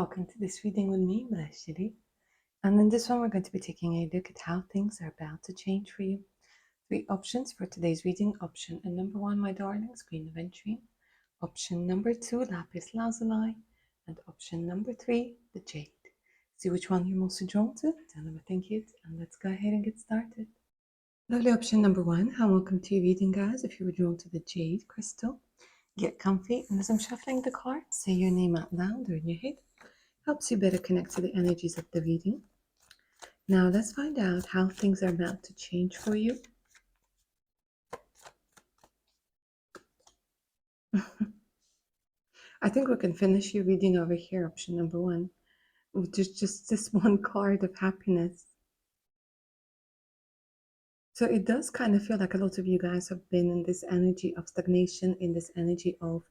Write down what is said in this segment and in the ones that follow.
welcome to this reading with me, blushlilyblog. And in this one, we're going to be taking a look at how things are about to change for you. 3 options for today's reading. Option number 1, my darlings, Queen of Entry. Option number 2, Lapis Lazuli. And option number 3, the Jade. See which one you're most drawn to, tell them I think it, and let's go ahead and get started. Lovely option number 1, and welcome to your reading, guys. If you were drawn to the Jade crystal, get comfy, and as I'm shuffling the cards, say your name out loud or in your head. Helps you better connect to the energies of the reading. Now let's find out how things are about to change for you. I think we can finish your reading over here, option number 1, with just this one card of happiness. So it does kind of feel like a lot of you guys have been in this energy of stagnation, in this energy of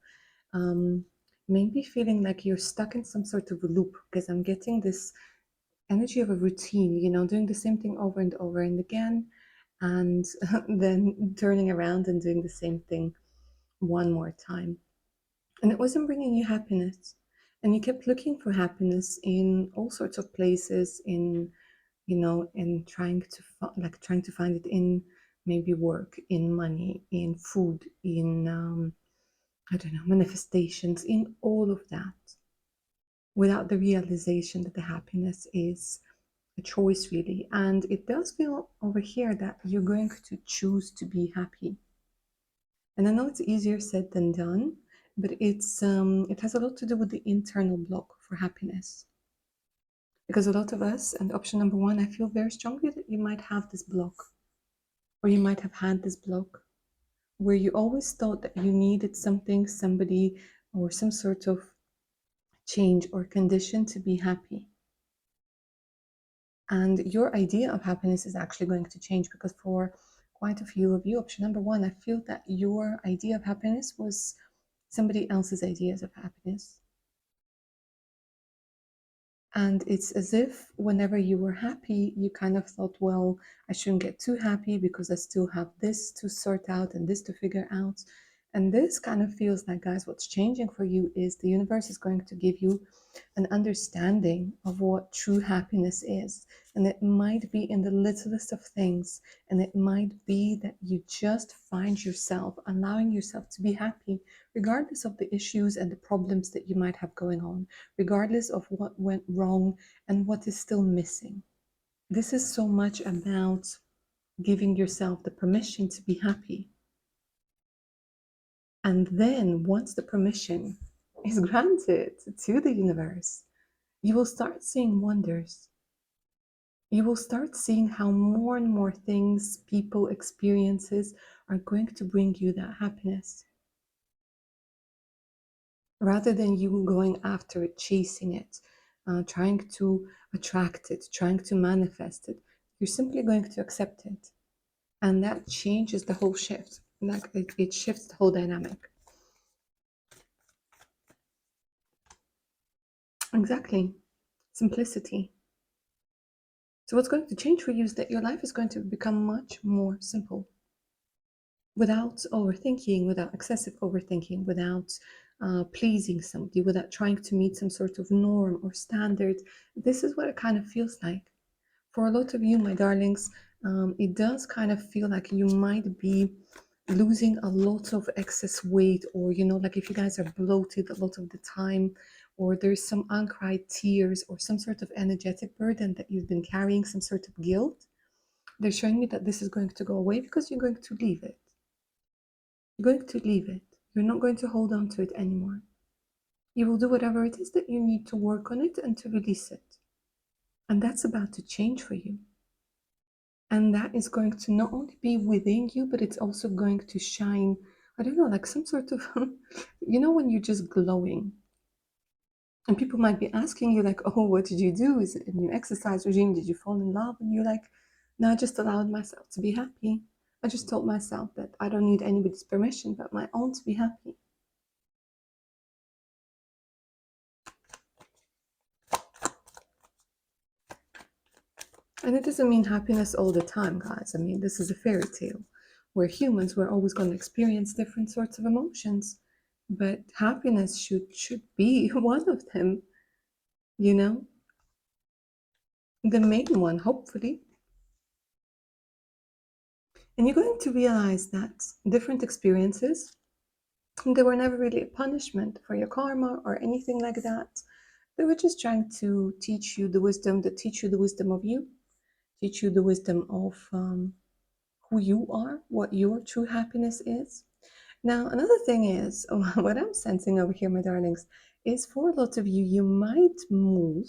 maybe feeling like you're stuck in some sort of a loop, because I'm getting this energy of a routine, doing the same thing over and over and again, and then turning around and doing the same thing one more time. And it wasn't bringing you happiness. And you kept looking for happiness in all sorts of places, in trying to find it in maybe work, in money, in food, in I don't know, manifestations, in all of that, without the realization that the happiness is a choice, really. And it does feel over here that you're going to choose to be happy. And I know it's easier said than done, but it has a lot to do with the internal block for happiness. Because a lot of us, and option number 1, I feel very strongly that you might have this block, or you might have had this block, where you always thought that you needed something, somebody, or some sort of change or condition to be happy. And your idea of happiness is actually going to change, because for quite a few of you, option number 1, I feel that your idea of happiness was somebody else's ideas of happiness. And it's as if whenever you were happy, you kind of thought, well, I shouldn't get too happy because I still have this to sort out and this to figure out. And this kind of feels like, guys, what's changing for you is the universe is going to give you an understanding of what true happiness is. And it might be in the littlest of things. And it might be that you just find yourself allowing yourself to be happy, regardless of the issues and the problems that you might have going on, regardless of what went wrong and what is still missing. This is so much about giving yourself the permission to be happy. And then once the permission is granted to the universe, you will start seeing wonders. You will start seeing how more and more things, people, experiences are going to bring you that happiness. Rather than you going after it, chasing it, trying to attract it, trying to manifest it, you're simply going to accept it. And that changes the whole shift. Like it shifts the whole dynamic. Exactly. Simplicity. So what's going to change for you is that your life is going to become much more simple, without overthinking, without excessive overthinking, without pleasing somebody, without trying to meet some sort of norm or standard. This is what it kind of feels like. For a lot of you, my darlings, it does kind of feel like you might be losing a lot of excess weight, or, like if you guys are bloated a lot of the time, or there's some uncried tears or some sort of energetic burden that you've been carrying, some sort of guilt. They're showing me that this is going to go away because you're going to leave it. You're going to leave it. You're not going to hold on to it anymore. You will do whatever it is that you need to work on it and to release it. And that's about to change for you. And that is going to not only be within you, but it's also going to shine, I don't know, like some sort of, when you're just glowing. And people might be asking you like, oh, what did you do? Is it a new exercise regime? Did you fall in love? And you're like, no, I just allowed myself to be happy. I just told myself that I don't need anybody's permission but my own to be happy. And it doesn't mean happiness all the time, guys. I mean, this is a fairy tale. We're humans, we're always going to experience different sorts of emotions. But happiness should be one of them. you know, the main one, hopefully. And you're going to realize that different experiences, they were never really a punishment for your karma or anything like that. They were just trying to teach you the wisdom, that teach you the wisdom of you, teach you the wisdom of who you are, what your true happiness is. Now, another thing is, what I'm sensing over here, my darlings, is for a lot of you, you might move,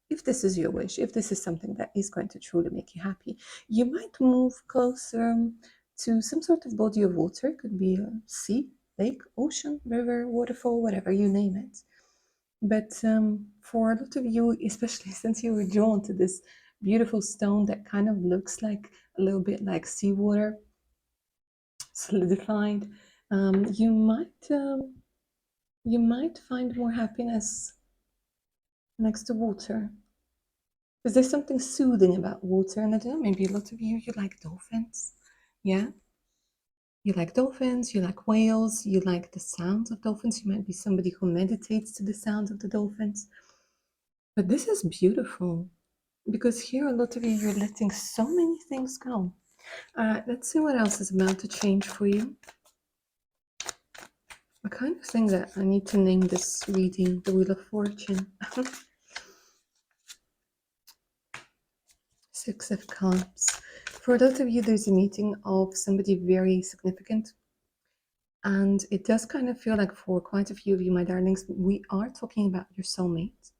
if this is your wish, if this is something that is going to truly make you happy, you might move closer to some sort of body of water. It could be a sea, lake, ocean, river, waterfall, whatever, you name it. But for a lot of you, especially since you were drawn to this beautiful stone that kind of looks like a little bit like seawater, solidified, um, you might um, you might find more happiness next to water. Because there's something soothing about water, and I don't know, maybe a lot of you like dolphins. Yeah, you like dolphins, you like whales, you like the sounds of dolphins. You might be somebody who meditates to the sounds of the dolphins. But this is beautiful because here a lot of you, you're letting so many things go. Let's see what else is about to change for you. I kind of think that I need to name this reading the Wheel of Fortune. Six of Cups. For those of you, there's a meeting of somebody very significant. And it does kind of feel like for quite a few of you, my darlings, we are talking about your soulmate.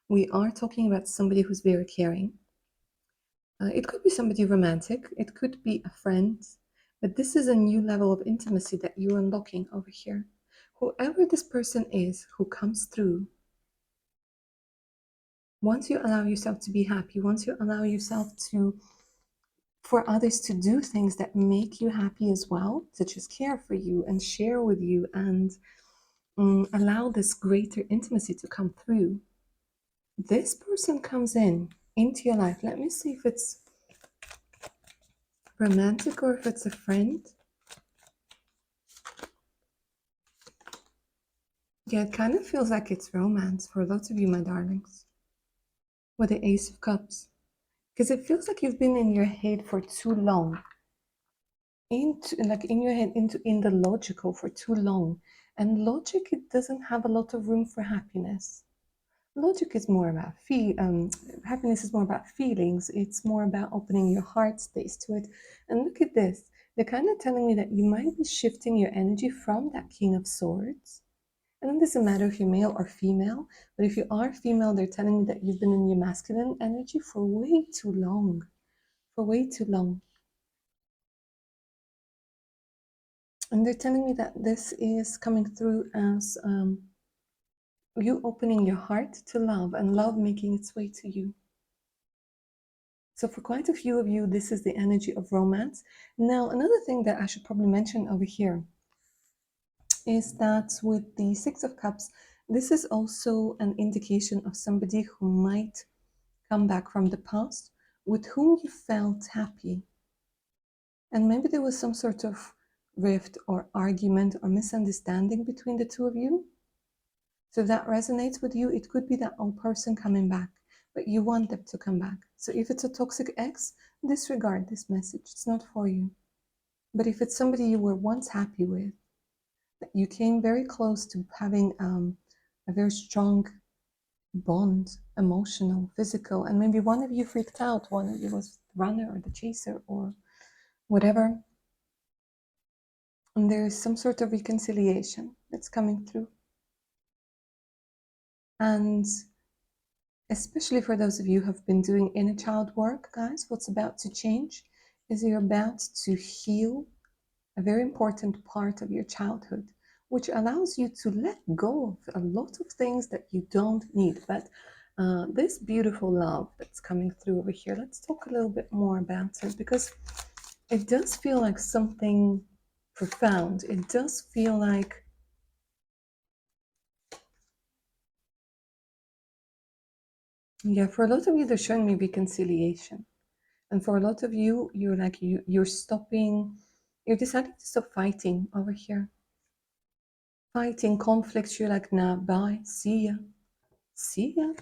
We are talking about somebody who's very caring. It could be somebody romantic. It could be a friend. But this is a new level of intimacy that you're unlocking over here. Whoever this person is who comes through, once you allow yourself to be happy, once you allow yourself to for others to do things that make you happy as well, such as care for you and share with you and allow this greater intimacy to come through. This person comes in into your life. Let me see if it's romantic or if it's a friend. Yeah, it kind of feels like it's romance for lots of you, my darlings, with the Ace of Cups. Because it feels like you've been in your head for too long. Into like in your head into in the logical for too long. And logic, it doesn't have a lot of room for happiness. Logic is more about happiness is more about feelings. It's more about opening your heart space to it. And look at this. They're kind of telling me that you might be shifting your energy from that King of Swords. And it doesn't matter if you're male or female, but if you are female, they're telling me that you've been in your masculine energy for way too long. For way too long. And they're telling me that this is coming through as you opening your heart to love and love making its way to you. So for quite a few of you, this is the energy of romance. Now, another thing that I should probably mention over here is that with the Six of Cups, this is also an indication of somebody who might come back from the past with whom you felt happy. And maybe there was some sort of rift or argument or misunderstanding between the two of you. So if that resonates with you, it could be that old person coming back, but you want them to come back. So if it's a toxic ex, disregard this message. It's not for you. But if it's somebody you were once happy with, that you came very close to having a very strong bond, emotional, physical, and maybe one of you freaked out, one of you was the runner or the chaser or whatever, and there is some sort of reconciliation that's coming through. And especially for those of you who have been doing inner child work, guys, what's about to change is you're about to heal a very important part of your childhood, which allows you to let go of a lot of things that you don't need. But this beautiful love that's coming through over here, let's talk a little bit more about it, because it does feel like something profound. It does feel like, yeah, for a lot of you, they're showing me reconciliation. And for a lot of you, you're like, you're stopping, you're deciding to stop fighting over here. Fighting conflicts, you're like, nah, bye, see ya, see ya.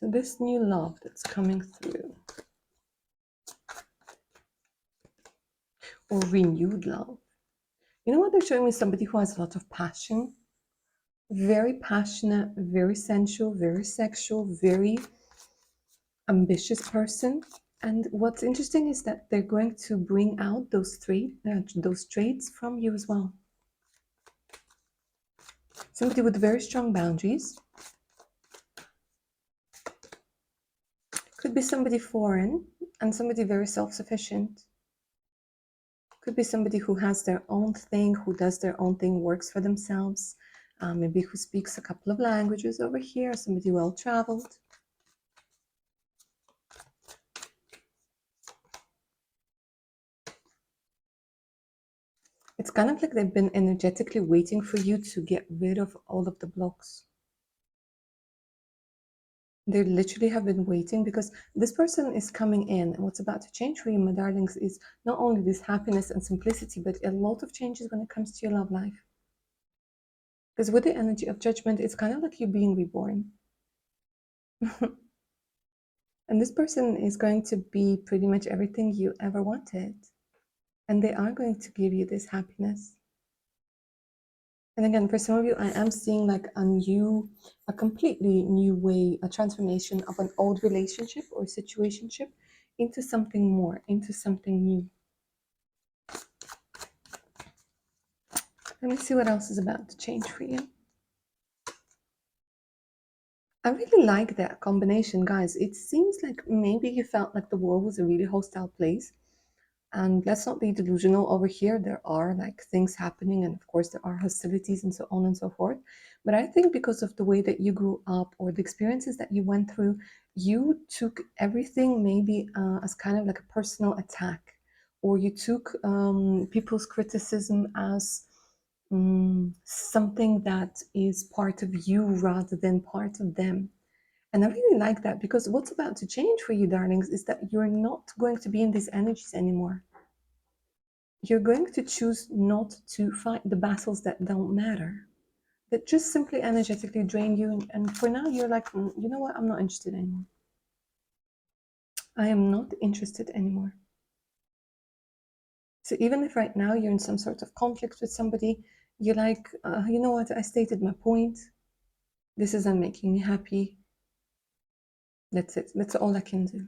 So this new love that's coming through, or renewed love. You know what they're showing me? Somebody who has a lot of passion, very passionate, very sensual, very sexual, very ambitious person. And what's interesting is that they're going to bring out those traits from you as well. Somebody with very strong boundaries. Could be somebody foreign and somebody very self-sufficient. Could be somebody who has their own thing, who does their own thing, works for themselves. Maybe who speaks a couple of languages over here, somebody well-traveled. It's kind of like they've been energetically waiting for you to get rid of all of the blocks. They literally have been waiting because this person is coming in, and what's about to change for you, my darlings, is not only this happiness and simplicity, but a lot of changes when it comes to your love life. Because with the energy of judgment, it's kind of like you being reborn. And this person is going to be pretty much everything you ever wanted. And they are going to give you this happiness. And again, for some of you, I am seeing like a completely new way, a transformation of an old relationship or situationship into something more, into something new. Let me see what else is about to change for you. I really like that combination, guys. It seems like maybe you felt like the world was a really hostile place. And let's not be delusional over here. There are like things happening, and of course, there are hostilities and so on and so forth. But I think because of the way that you grew up or the experiences that you went through, you took everything maybe as kind of like a personal attack, or you took people's criticism as something that is part of you rather than part of them. And I really like that because what's about to change for you, darlings, is that you're not going to be in these energies anymore. You're going to choose not to fight the battles that don't matter, that just simply energetically drain you. And for now, you're like, you know what? I'm not interested anymore. I am not interested anymore. So even if right now you're in some sort of conflict with somebody, you're like, you know what? I stated my point. This isn't making me happy. That's it. That's all I can do.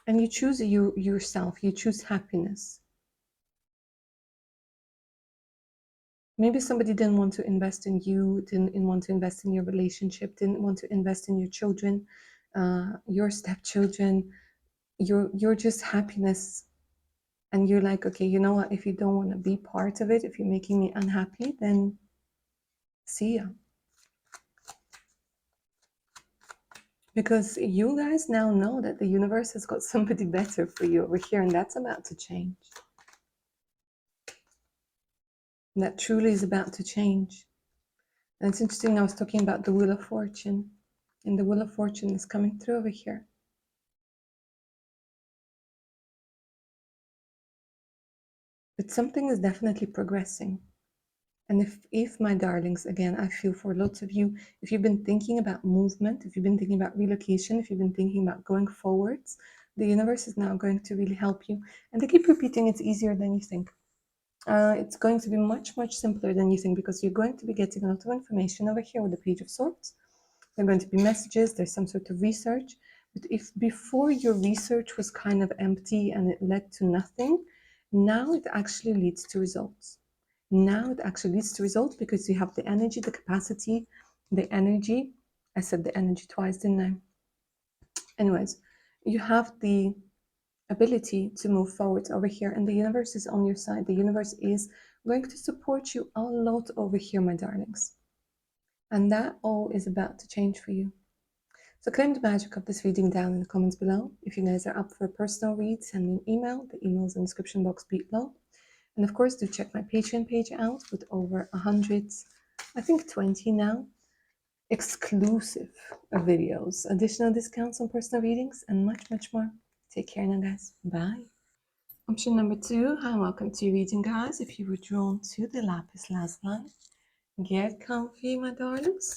And you choose yourself. You choose happiness. Maybe somebody didn't want to invest in you, didn't want to invest in your relationship, didn't want to invest in your children, your stepchildren. You're just happiness. And you're like, okay, you know what? If you don't want to be part of it, if you're making me unhappy, then see ya. Because you guys now know that the universe has got somebody better for you over here, and that's about to change. That truly is about to change. And it's interesting, I was talking about the Wheel of Fortune, and the Wheel of Fortune is coming through over here. But something is definitely progressing. And if my darlings, again, I feel for lots of you, if you've been thinking about movement, if you've been thinking about relocation, if you've been thinking about going forwards, the universe is now going to really help you. And I keep repeating, it's easier than you think. It's going to be much, much simpler than you think because you're going to be getting a lot of information over here with the Page of Swords. There are going to be messages, there's some sort of research. But if before your research was kind of empty and it led to nothing, now it actually leads to results. Now it actually leads to results because you have the energy, the capacity, the energy. I said the energy twice, didn't I? Anyways, you have the ability to move forward over here, and the universe is on your side. The universe is going to support you a lot over here, my darlings. And that all is about to change for you. So claim the magic of this reading down in the comments below. If you guys are up for a personal read, send me an email. The email is in the description box below. And of course, do check my Patreon page out with over 100, I think 20 now, exclusive videos, additional discounts on personal readings, and much, much more. Take care now, guys. Bye. Option number 2, hi, welcome to your reading, guys. If you were drawn to the lapis lazuli, get comfy, my darlings.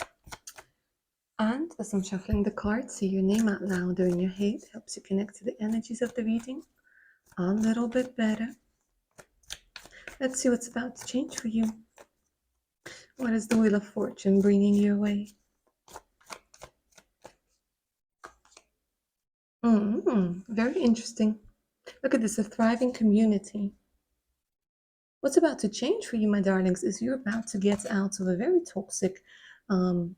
And as I'm shuffling the cards, say your name out loud or in your head. Helps you connect to the energies of the reading a little bit better. Let's see what's about to change for you. What is the Wheel of Fortune bringing your way? Very interesting. Look at this, a thriving community. What's about to change for you, my darlings, is you're about to get out of a very toxic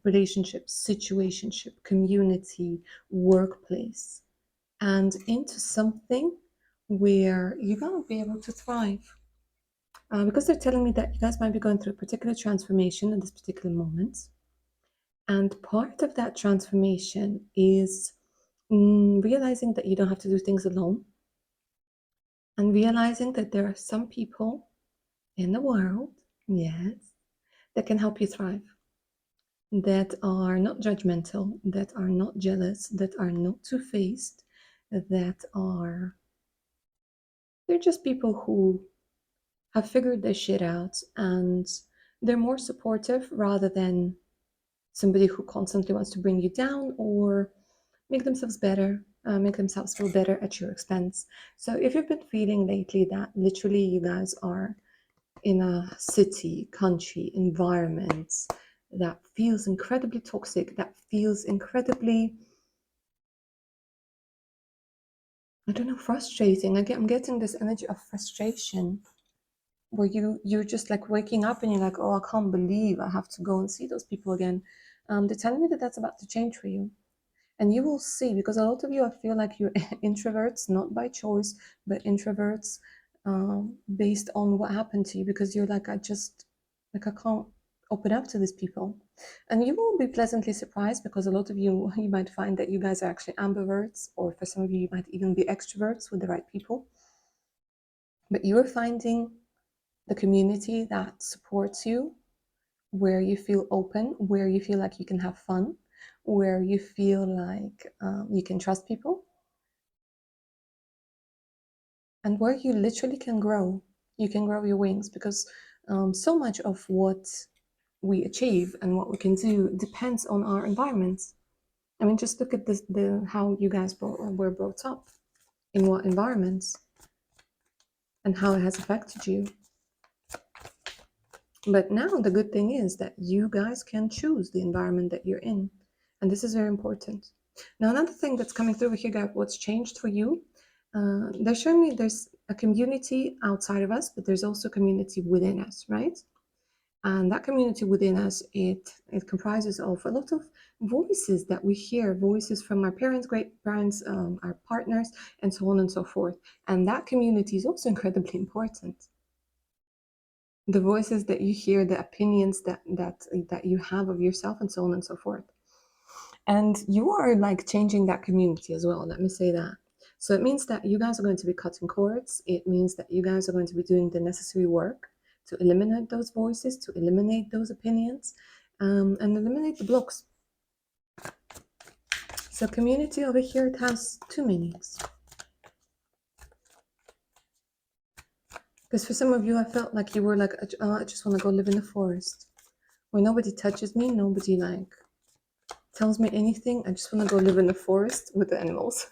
relationship, situationship, community, workplace, and into something where you're going to be able to thrive. Because they're telling me that you guys might be going through a particular transformation in this particular moment. And part of that transformation is realizing that you don't have to do things alone, and realizing that there are some people in the world, yes, that can help you thrive, that are not judgmental, that are not jealous, that are not two-faced, that are, they're just people who have figured their shit out, and they're more supportive rather than somebody who constantly wants to bring you down or make themselves better, make themselves feel better at your expense. So if you've been feeling lately that literally you guys are in a city, country, environment that feels incredibly toxic, that feels incredibly, I don't know, frustrating. I'm getting this energy of frustration where you're just like waking up and you're like, oh, I can't believe I have to go and see those people again. They're telling me that that's about to change for you. And you will see, because a lot of you, I feel like you're introverts, not by choice, but introverts based on what happened to you, because you're like, I can't open up to these people. And you will be pleasantly surprised, because a lot of you might find that you guys are actually ambiverts, or for some of you, you might even be extroverts with the right people. But you're finding the community that supports you, where you feel open, where you feel like you can have fun, where you feel like you can trust people, and where you literally can grow. You can grow your wings, because so much of what we achieve and what we can do depends on our environments. I mean, just look at how you guys were brought up, in what environments, and how it has affected you. But now the good thing is that you guys can choose the environment that you're in. And this is very important. Now, another thing that's coming through here, guys, what's changed for you, they're showing me there's a community outside of us, but there's also a community within us, right? And that community within us, it comprises of a lot of voices that we hear, voices from our parents, great parents, our partners, and so on and so forth. And that community is also incredibly important. The voices that you hear, the opinions that you have of yourself, and so on and so forth. And you are like changing that community as well, let me say that. So it means that you guys are going to be cutting cords. It means that you guys are going to be doing the necessary work to eliminate those voices, to eliminate those opinions, and eliminate the blocks. So community over here, it has two meanings. Because for some of you, I felt like you were like, I just want to go live in the forest where nobody touches me, nobody like tells me anything. I just want to go live in the forest with the animals.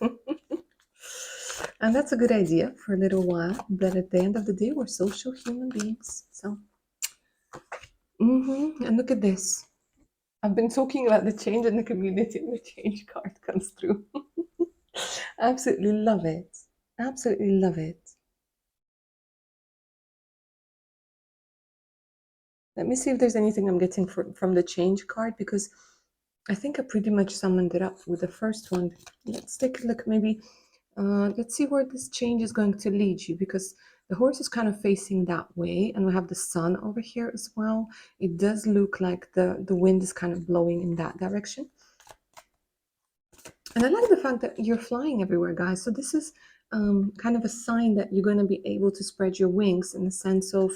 And that's a good idea for a little while, but at the end of the day, we're social human beings. So, and look at this. I've been talking about the change in the community, and the change card comes through. Absolutely love it. Absolutely love it. Let me see if there's anything I'm getting from the change card, because I think I pretty much summoned it up with the first one. Let's take a look. Maybe let's see where this change is going to lead you, because the horse is kind of facing that way, and we have the sun over here as well. It does look like the wind is kind of blowing in that direction. And I like the fact that you're flying everywhere, guys. So this is kind of a sign that you're going to be able to spread your wings, in the sense of,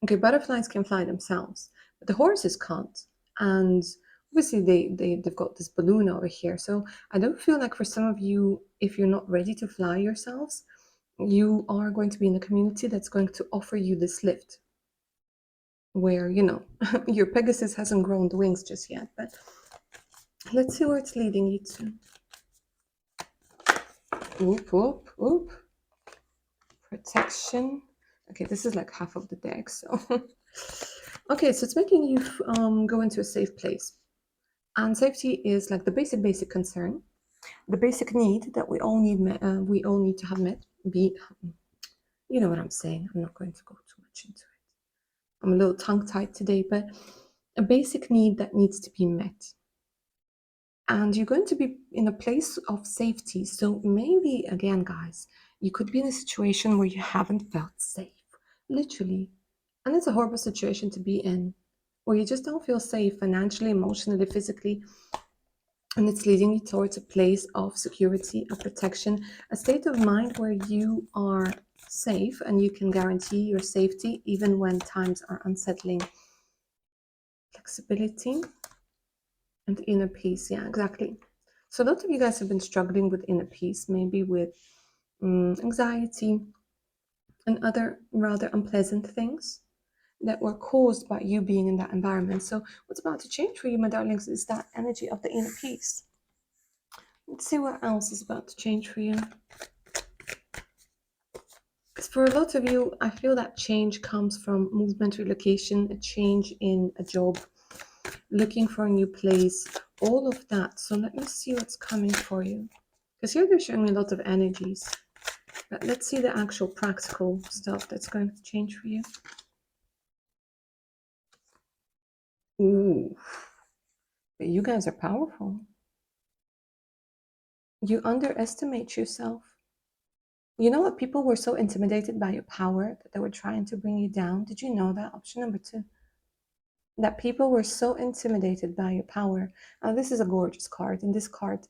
okay, butterflies can fly themselves, but the horses can't. And obviously they've got this balloon over here. So I don't feel like, for some of you, if you're not ready to fly yourselves, You are going to be in a community that's going to offer you this lift where, your Pegasus hasn't grown the wings just yet, but let's see where it's leading you to. Oop, oop, oop. Protection. Okay, this is like half of the deck, so. Okay, so it's making you go into a safe place. And safety is like the basic concern, the basic need that we all need to have met. You know what I'm saying. I'm not going to go too much into it. I'm a little tongue-tied today, but a basic need that needs to be met. And you're going to be in a place of safety. So maybe, again, guys, you could be in a situation where you haven't felt safe, literally. And it's a horrible situation to be in, where you just don't feel safe financially, emotionally, physically. And it's leading you towards a place of security, of protection, a state of mind where you are safe and you can guarantee your safety even when times are unsettling. Flexibility and inner peace. Yeah, exactly. So a lot of you guys have been struggling with inner peace, maybe with anxiety and other rather unpleasant things that were caused by you being in that environment. So what's about to change for you, my darlings, is that energy of the inner peace. Let's see what else is about to change for you. Because for a lot of you, I feel that change comes from movement, relocation, a change in a job, looking for a new place, all of that. So let me see what's coming for you. Because here they're showing me a lot of energies. But let's see the actual practical stuff that's going to change for you. Ooh, but you guys are powerful. You underestimate yourself. You know what? People were so intimidated by your power that they were trying to bring you down. Did you know that? Option number 2. That people were so intimidated by your power. This is a gorgeous card. And this card,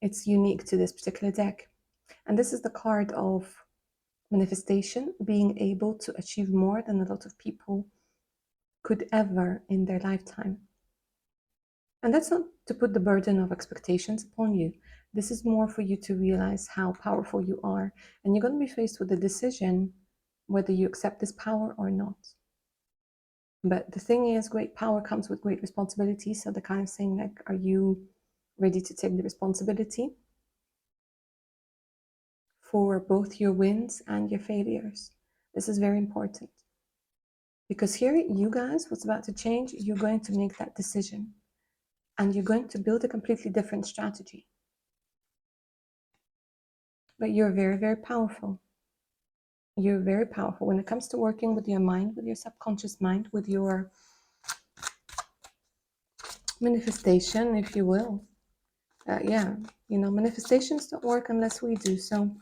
it's unique to this particular deck. And this is the card of manifestation, being able to achieve more than a lot of people could ever in their lifetime. And that's not to put the burden of expectations upon you. This is more for you to realize how powerful you are. And you're going to be faced with a decision whether you accept this power or not. But the thing is, great power comes with great responsibility. So they're kind of saying, like, are you ready to take the responsibility for both your wins and your failures? This is very important. Because here, you guys, what's about to change, you're going to make that decision. And you're going to build a completely different strategy. But you're very, very powerful. You're very powerful when it comes to working with your mind, with your subconscious mind, with your manifestation, if you will. Yeah, manifestations don't work unless we do. So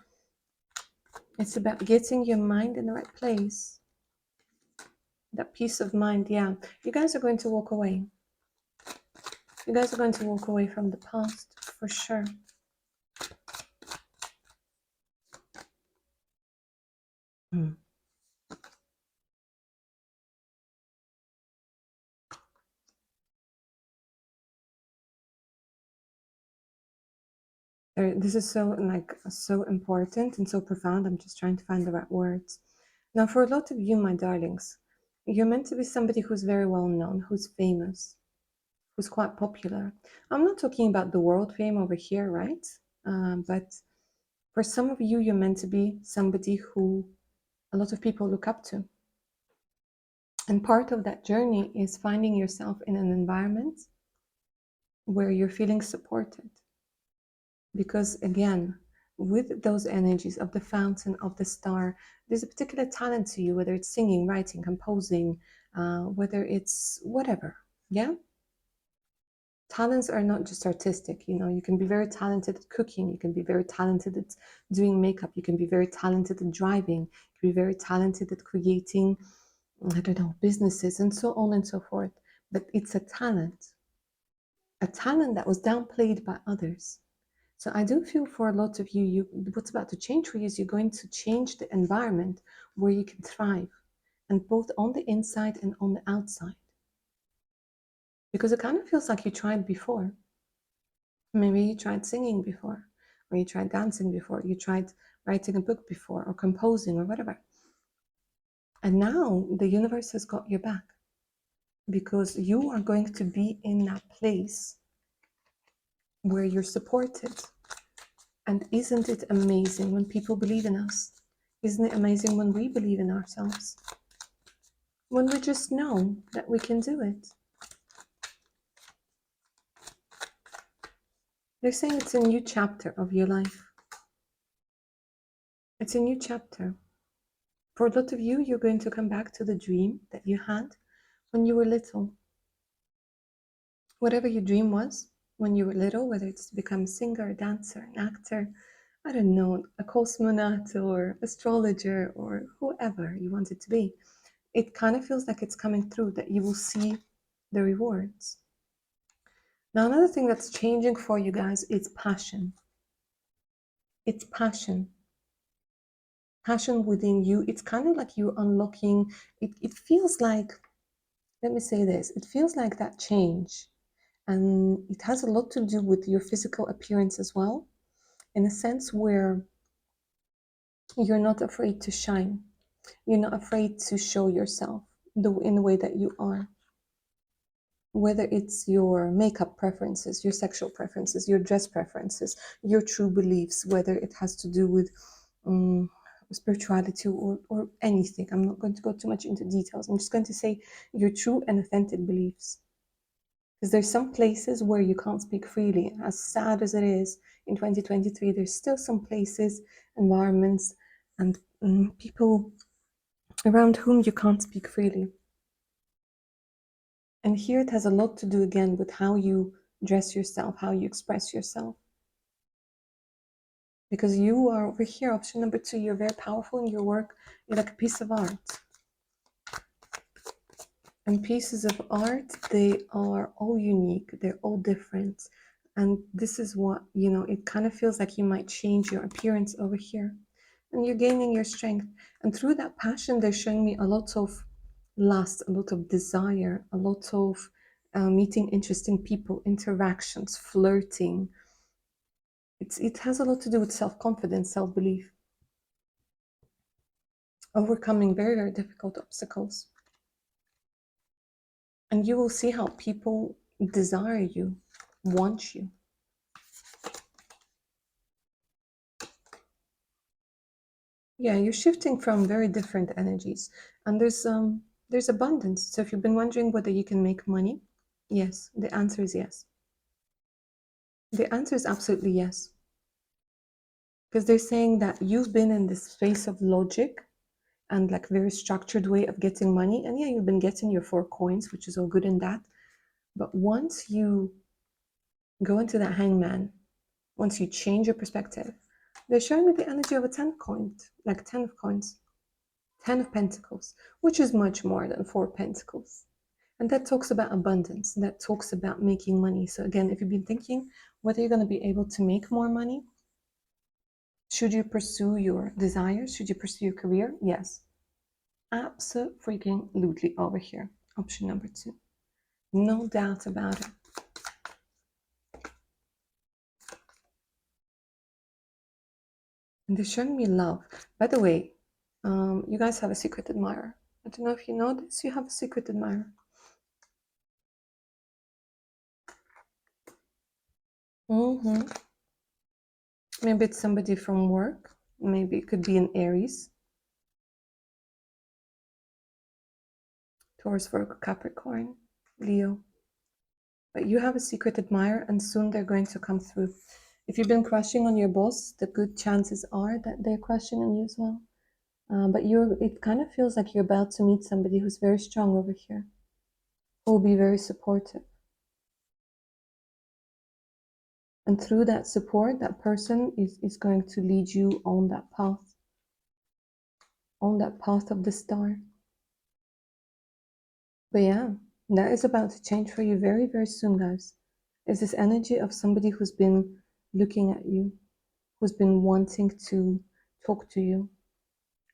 it's about getting your mind in the right place. That peace of mind, yeah. You guys are going to walk away. You guys are going to walk away from the past, for sure. This is so important and so profound. I'm just trying to find the right words. Now, for a lot of you, my darlings, you're meant to be somebody who's very well known, who's famous, who's quite popular. I'm not talking about the world fame over here, right? But for some of you, you're meant to be somebody who a lot of people look up to. And part of that journey is finding yourself in an environment where you're feeling supported. Because again, with those energies of the fountain, of the star, there's a particular talent to you, whether it's singing, writing, composing, whether it's whatever. Yeah. Talents are not just artistic. You can be very talented at cooking. You can be very talented at doing makeup. You can be very talented at driving. You can be very talented at creating, I don't know, businesses and so on and so forth. But it's a talent that was downplayed by others. So I do feel for a lot of you, what's about to change for you is you're going to change the environment where you can thrive, and both on the inside and on the outside. Because it kind of feels like you tried before. Maybe you tried singing before, or you tried dancing before, you tried writing a book before, or composing, or whatever. And now the universe has got your back, because you are going to be in that place where you're supported. And isn't it amazing when people believe in us? Isn't it amazing when we believe in ourselves? When we just know that we can do it. They're saying it's a new chapter of your life. It's a new chapter. For a lot of you, you're going to come back to the dream that you had when you were little. Whatever your dream was when you were little, whether it's to become a singer, a dancer, an actor, I don't know, a cosmonaut or astrologer or whoever you want it to be, it kind of feels like it's coming through, that you will see the rewards. Now, another thing that's changing for you guys is passion. It's passion. Passion within you. It's kind of like you're unlocking, it feels like, let me say this, it feels like that change. And it has a lot to do with your physical appearance as well, in a sense where you're not afraid to shine. You're not afraid to show yourself in the way that you are. Whether it's your makeup preferences, your sexual preferences, your dress preferences, your true beliefs, whether it has to do with spirituality or anything. I'm not going to go too much into details. I'm just going to say your true and authentic beliefs. Because there's some places where you can't speak freely. As sad as it is, in 2023, there's still some places, environments, and people around whom you can't speak freely. And here it has a lot to do again with how you dress yourself, how you express yourself. Because you are over here, option number 2, you're very powerful in your work. You're like a piece of art. And pieces of art, they are all unique, they're all different. And this is what, it kind of feels like you might change your appearance over here. And you're gaining your strength. And through that passion, they're showing me a lot of lust, a lot of desire, a lot of meeting interesting people, interactions, flirting. It has a lot to do with self-confidence, self-belief. Overcoming very, very difficult obstacles. And you will see how people desire you, want you. Yeah, you're shifting from very different energies. And there's abundance. So if you've been wondering whether you can make money, yes, the answer is yes. The answer is absolutely yes. Because they're saying that you've been in this space of logic and like very structured way of getting money. And yeah, you've been getting your 4 coins, which is all good in that. But once you go into that hangman, once you change your perspective, they're showing me the energy of a 10 coin, like 10 of coins, 10 of pentacles, which is much more than 4 pentacles. And that talks about abundance. That talks about making money. So again, if you've been thinking whether you're going to be able to make more money, should you pursue your desires? Should you pursue your career? Yes. Absolutely over here. Option number 2. No doubt about it. And they're showing me love. By the way, you guys have a secret admirer. I don't know if you know this. You have a secret admirer. Maybe it's somebody from work. Maybe it could be an Aries, Taurus, Virgo, Capricorn, Leo. But you have a secret admirer, and soon they're going to come through. If you've been crushing on your boss, the good chances are that they're crushing on you as well. But it kind of feels like you're about to meet somebody who's very strong over here, who will be very supportive. And through that support, that person is going to lead you on that path of the star. But yeah, that is about to change for you very, very soon, guys. It's this energy of somebody who's been looking at you, who's been wanting to talk to you.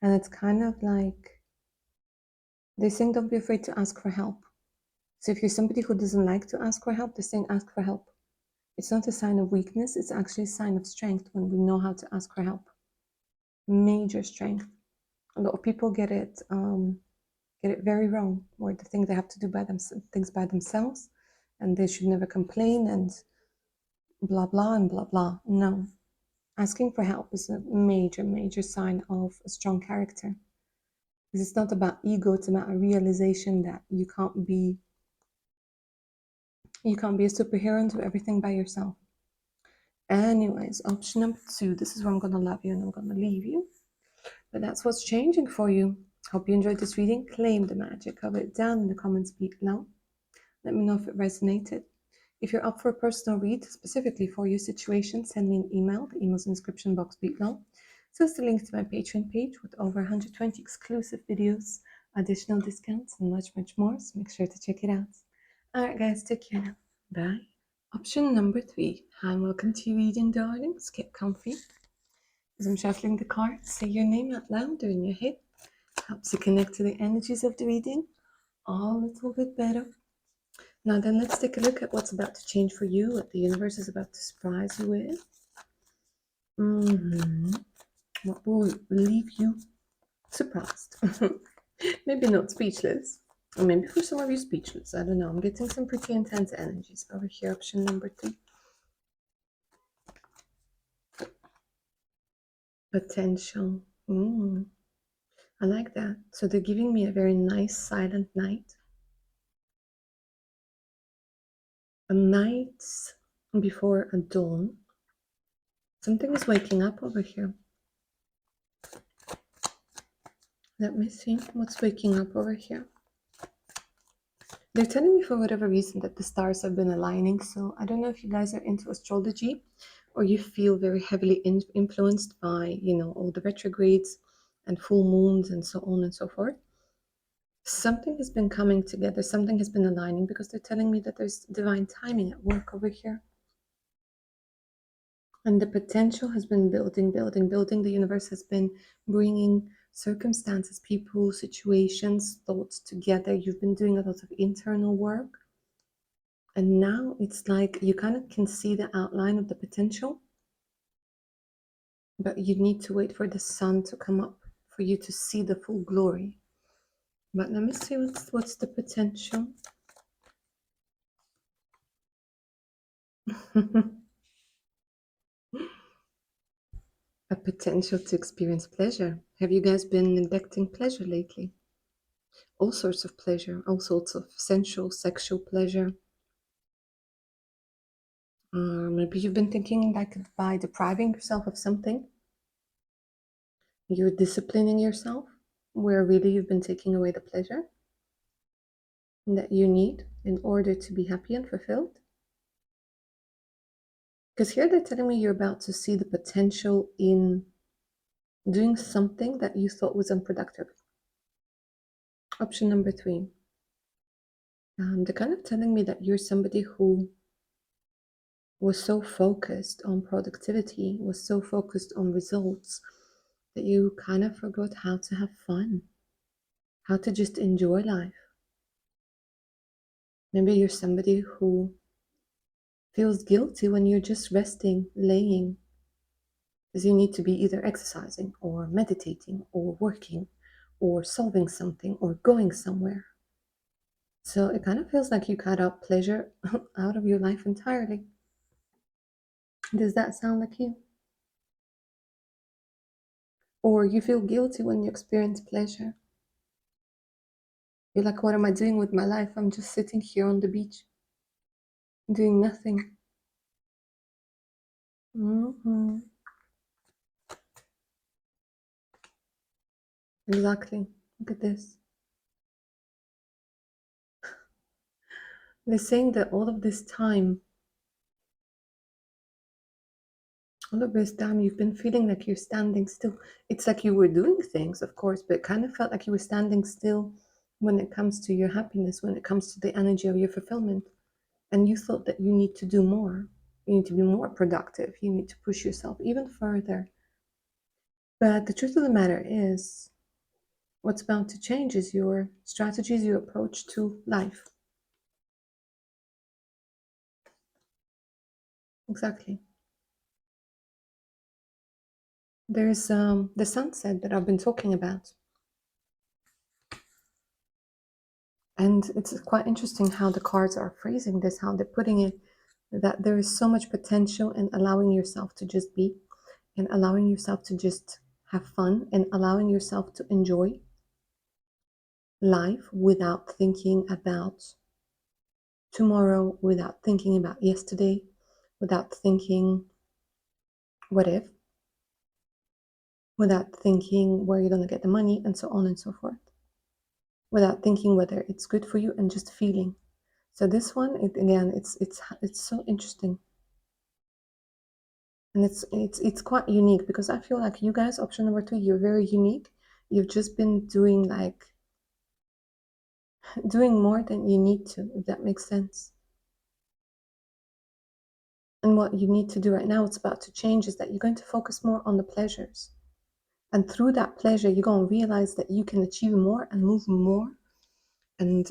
And it's kind of like, they're saying don't be afraid to ask for help. So if you're somebody who doesn't like to ask for help, they're saying ask for help. It's not a sign of weakness, it's actually a sign of strength when we know how to ask for help. major strength. A lot of people get it very wrong, where they think they have to do things by themselves, and they should never complain and blah blah and blah blah. No, asking for help is a major sign of a strong character. Because it's not about ego; it's about a realization that you can't be a superhero and do everything by yourself. Anyways, option number 2. This is where I'm gonna love you and I'm gonna leave you. But that's what's changing for you. Hope you enjoyed this reading. Claim the magic. Cover it down in the comments below. Let me know if it resonated. If you're up for a personal read specifically for your situation, send me an email. The email's in the description box below. So it's the link to my Patreon page with over 120 exclusive videos, additional discounts, and much more. So make sure to check it out. Alright guys, take care now. Bye. Option number 3. Hi and welcome to your reading, darlings. Get comfy. As I'm shuffling the cards, say your name out loud or in your head. Helps you connect to the energies of the reading a little bit better. Now then, let's take a look at what's about to change for you, what the universe is about to surprise you with. What will leave you surprised? Maybe not speechless. Or maybe for some of you speechless. I don't know. I'm getting some pretty intense energies over here. Option number 3. Potential. I like that. So they're giving me a very nice silent night. A night before a dawn. Something is waking up over here. Let me see what's waking up over here. They're telling me for whatever reason that the stars have been aligning. So I don't know if you guys are into astrology or you feel very heavily influenced by, all the retrogrades and full moons and so on and so forth. Something has been coming together. Something has been aligning because they're telling me that there's divine timing at work over here. And the potential has been building. The universe has been bringing circumstances, people, situations, thoughts together. You've been doing a lot of internal work. And now it's like you kind of can see the outline of the potential. But you need to wait for the sun to come up for you to see the full glory. But let me see what's the potential. A potential to experience pleasure. Have you guys been neglecting pleasure lately? All sorts of pleasure, all sorts of sensual, sexual pleasure. Maybe you've been thinking like by depriving yourself of something, you're disciplining yourself, where really you've been taking away the pleasure that you need in order to be happy and fulfilled. Because here they're telling me you're about to see the potential in doing something that you thought was unproductive. Option number 3. They're kind of telling me that you're somebody who was so focused on productivity, was so focused on results, that you kind of forgot how to have fun, how to just enjoy life. Maybe you're somebody who feels guilty when you're just resting, laying, because you need to be either exercising or meditating or working or solving something or going somewhere. So it kind of feels like you cut out pleasure out of your life entirely. Does that sound like you? Or you feel guilty when you experience pleasure. You're like, what am I doing with my life? I'm just sitting here on the beach, doing nothing. Exactly. Look at this. They're saying that all of this time, you've been feeling like you're standing still. It's like you were doing things, of course, but it kind of felt like you were standing still when it comes to your happiness, when it comes to the energy of your fulfillment. And you thought that you need to do more. You need to be more productive. You need to push yourself even further. But the truth of the matter is, what's about to change is your strategies, your approach to life. Exactly. There's the sunset that I've been talking about. And it's quite interesting how the cards are phrasing this, how they're putting it, that there is so much potential in allowing yourself to just be, and allowing yourself to just have fun, and allowing yourself to enjoy life without thinking about tomorrow, without thinking about yesterday, without thinking what if, without thinking where you're going to get the money, and so on and so forth, without thinking whether it's good for you, and just feeling. So this one, again, it's so interesting, and it's quite unique, because I feel like you guys, option number 2, you're very unique. You've just been doing more than you need to, if that makes sense. And what you need to do right now, it's about to change, is that you're going to focus more on the pleasures. And through that pleasure, you're going to realize that you can achieve more and move more, and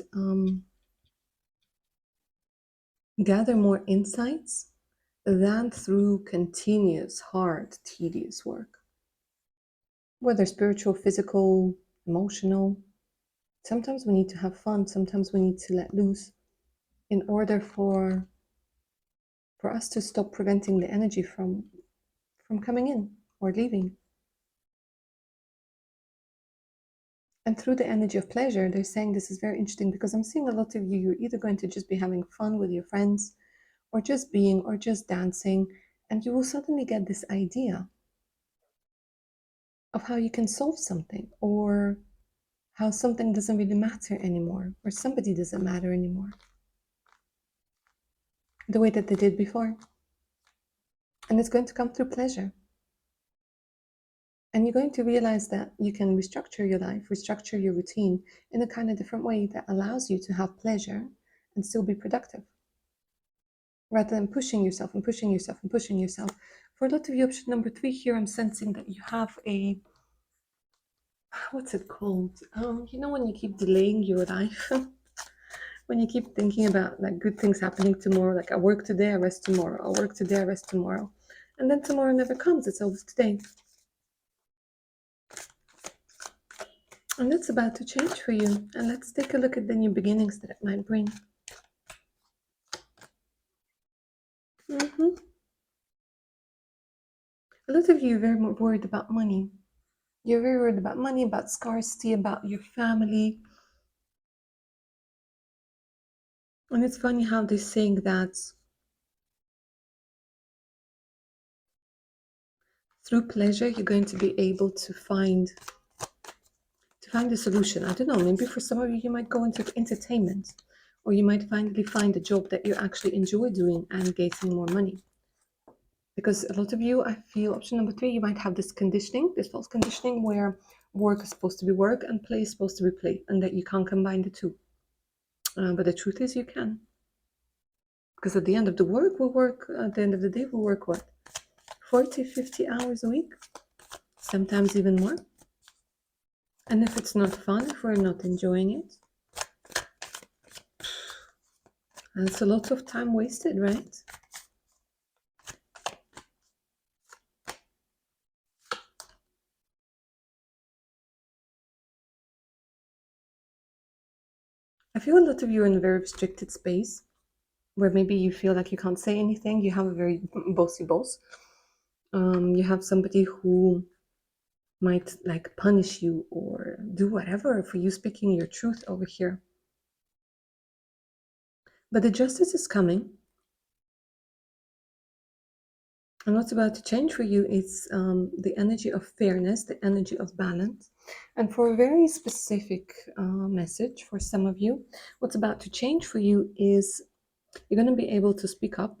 gather more insights than through continuous, hard, tedious work. Whether spiritual, physical, emotional, sometimes we need to have fun, sometimes we need to let loose in order for us to stop preventing the energy from coming in or leaving. And through the energy of pleasure, they're saying, this is very interesting, because I'm seeing a lot of you, you're either going to just be having fun with your friends, or just being, or just dancing, and you will suddenly get this idea of how you can solve something, or how something doesn't really matter anymore, or somebody doesn't matter anymore, the way that they did before. And it's going to come through pleasure. And you're going to realize that you can restructure your life, restructure your routine in a kind of different way that allows you to have pleasure and still be productive, rather than pushing yourself and pushing yourself and pushing yourself. For a lot of you, option number 3 here, I'm sensing that you have a, what's it called? You know, when you keep delaying your life, when you keep thinking about like good things happening tomorrow, like I work today, I rest tomorrow, I work today, I rest tomorrow. And then tomorrow never comes, it's always today. And that's about to change for you. And let's take a look at the new beginnings that it might bring. A lot of you are very worried about money. You're very worried about money, about scarcity, about your family. And it's funny how they're saying that through pleasure, you're going to be able to find a solution. I don't know, maybe for some of you, you might go into entertainment, or you might finally find a job that you actually enjoy doing and getting more money. Because a lot of you, I feel, option number 3, you might have this conditioning, this false conditioning, where work is supposed to be work and play is supposed to be play, and that you can't combine the two. But the truth is you can. Because at the end of the day, we work what? 40, 50 hours a week? Sometimes even more. And if it's not fun, if we're not enjoying it, that's a lot of time wasted, right? I feel a lot of you are in a very restricted space, where maybe you feel like you can't say anything. You have a very bossy boss. You have somebody who might like punish you or do whatever for you speaking your truth over here. But the justice is coming. And what's about to change for you is the energy of fairness, the energy of balance. And for a very specific message for some of you, what's about to change for you is you're going to be able to speak up,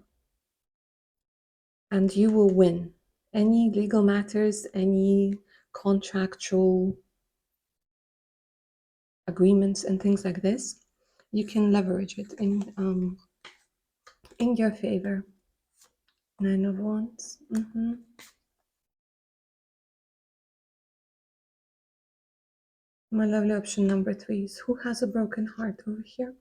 and you will win. Any legal matters, any contractual agreements and things like this, you can leverage it in your favor. 9 of Wands. My lovely option number 3 is, who has a broken heart over here?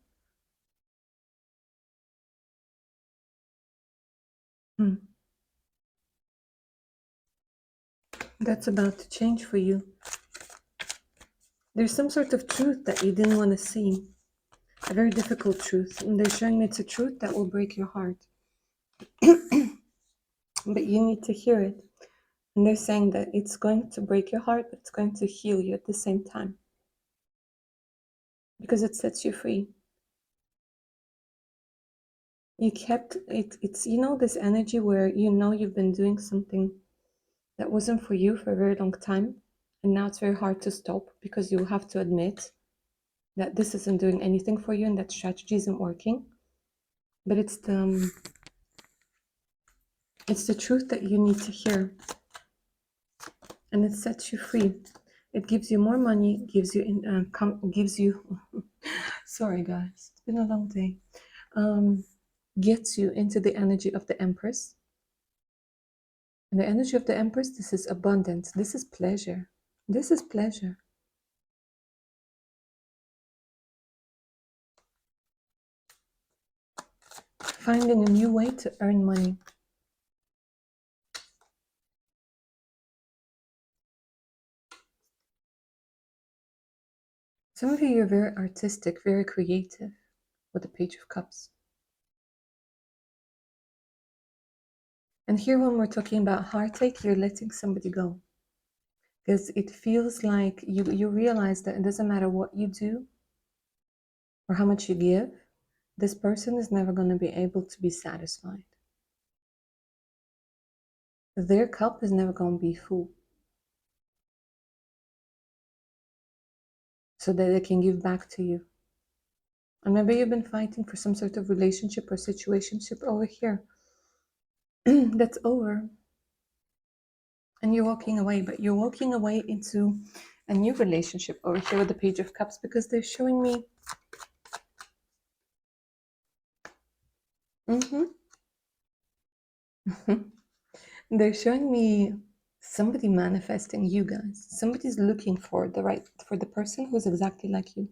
that's about to change for you. There's some sort of truth that you didn't want to see, a very difficult truth. And they're showing me it's a truth that will break your heart. But you need to hear it. And they're saying that it's going to break your heart, but it's going to heal you at the same time. Because it sets you free. You kept it, it's, you know, this energy where you know you've been doing something that wasn't for you for a very long time. And now it's very hard to stop because you have to admit that this isn't doing anything for you and that strategy isn't working. But it's the truth that you need to hear. And it sets you free. It gives you more money, gives you sorry guys, it's been a long day. Gets you into the energy of the Empress. And the energy of the Empress, this is abundance. This is pleasure. This is pleasure. Finding a new way to earn money. Some of you are very artistic, very creative with the Page of Cups. And here when we're talking about heartache, you're letting somebody go. Because it feels like you realize that it doesn't matter what you do or how much you give, this person is never going to be able to be satisfied. Their cup is never going to be full. So that they can give back to you. And maybe you've been fighting for some sort of relationship or situationship over here. That's over. And you're walking away, but you're walking away into a new relationship over here with the Page of Cups because they're showing me they're showing me somebody manifesting you guys. Somebody's looking for the person who's exactly like you.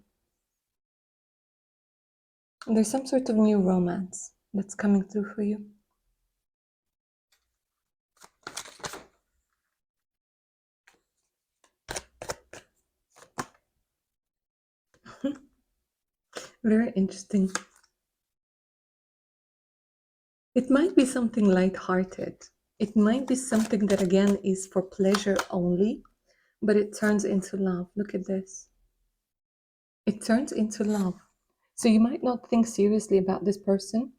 And there's some sort of new romance that's coming through for you. Very interesting. It might be something light-hearted. It might be something that again is for pleasure only, but it turns into love. Look at this. It turns into love. So you might not think seriously about this person.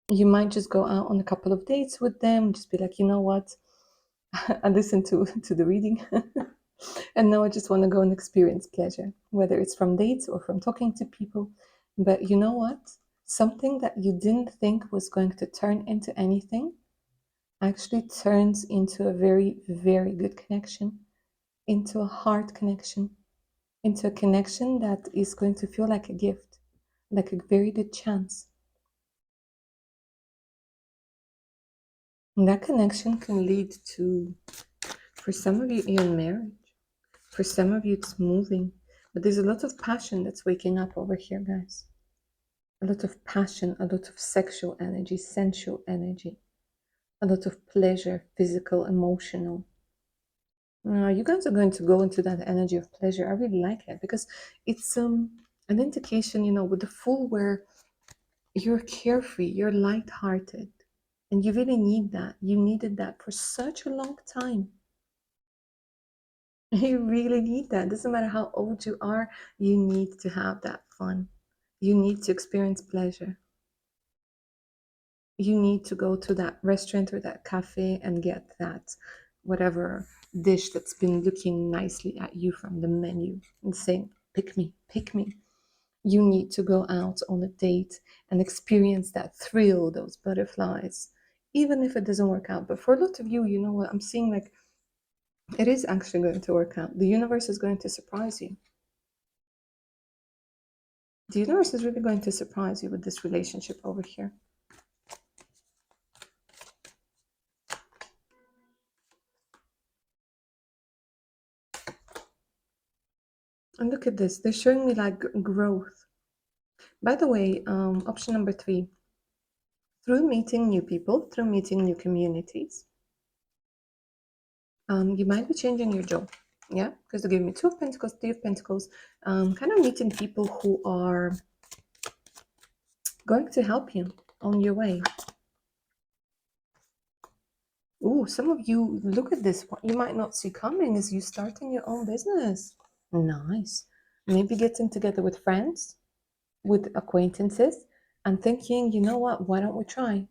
You might just go out on a couple of dates with them, just be like, you know what? I listened to the reading. And now I just want to go and experience pleasure, whether it's from dates or from talking to people. But you know what? Something that you didn't think was going to turn into anything actually turns into a very, very good connection, into a heart connection, into a connection that is going to feel like a gift, like a very good chance. And that connection can lead to, for some of you, even marriage. For some of you, it's moving. But there's a lot of passion that's waking up over here, guys. A lot of passion, a lot of sexual energy, sensual energy, a lot of pleasure, physical, emotional. You guys are going to go into that energy of pleasure. I really like it because it's an indication, with the Fool where you're carefree, you're light-hearted, and you really need that. You needed that for such a long time. You really need that. Doesn't matter how old you are, you need to have that fun. You need to experience pleasure. You need to go to that restaurant or that cafe and get that whatever dish that's been looking nicely at you from the menu and saying, pick me, pick me. You need to go out on a date and experience that thrill, those butterflies, even if it doesn't work out. But for a lot of you, you know what, I'm seeing like it is actually going to work out. The universe is going to surprise you. The universe is really going to surprise you with this relationship over here. And look at this. They're showing me like growth. By the way, option number 3. Through meeting new people, through meeting new communities, You might be changing your job. Yeah, because they give me Two of Pentacles, Three of Pentacles. Kind of meeting people who are going to help you on your way. Ooh, some of you, look at this. What you might not see coming is you starting your own business. Nice. Maybe getting together with friends, with acquaintances, and thinking, you know what, why don't we try?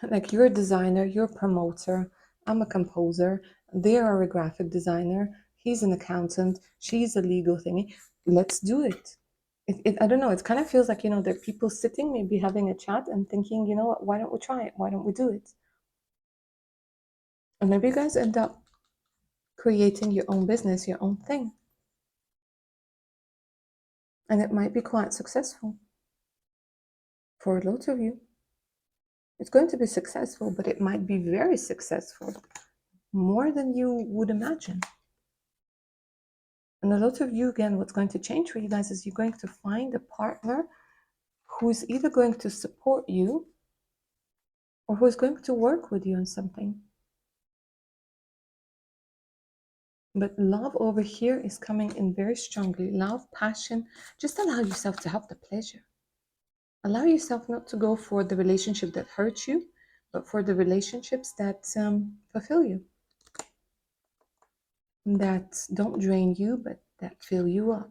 Like, you're a designer, you're a promoter, I'm a composer, they are a graphic designer, he's an accountant, she's a legal thingy. Let's do it. I don't know, it kind of feels like, there are people sitting, maybe having a chat and thinking, you know what, why don't we try it? Why don't we do it? And maybe you guys end up creating your own business, your own thing. And it might be quite successful for a lot of you. It's going to be successful, but it might be very successful, more than you would imagine. And a lot of you, again, what's going to change for you guys is you're going to find a partner who's either going to support you or who's going to work with you on something. But love over here is coming in very strongly. Love, passion. Just allow yourself to have the pleasure. Allow yourself not to go for the relationship that hurts you, but for the relationships that fulfill you, that don't drain you, but that fill you up.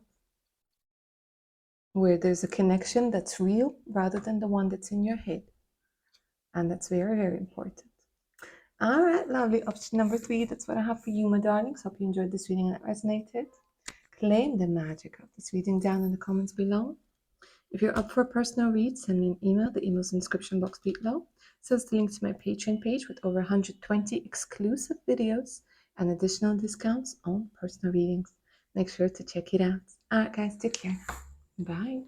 Where there's a connection that's real rather than the one that's in your head. And that's very, very important. All right, lovely. Option number 3, that's what I have for you, my darlings. Hope you enjoyed this reading and it resonated. Claim the magic of this reading down in the comments below. If you're up for a personal read, send me an email. The email's in the description box below. So it's the link to my Patreon page with over 120 exclusive videos and additional discounts on personal readings. Make sure to check it out. All right, guys, take care. Bye.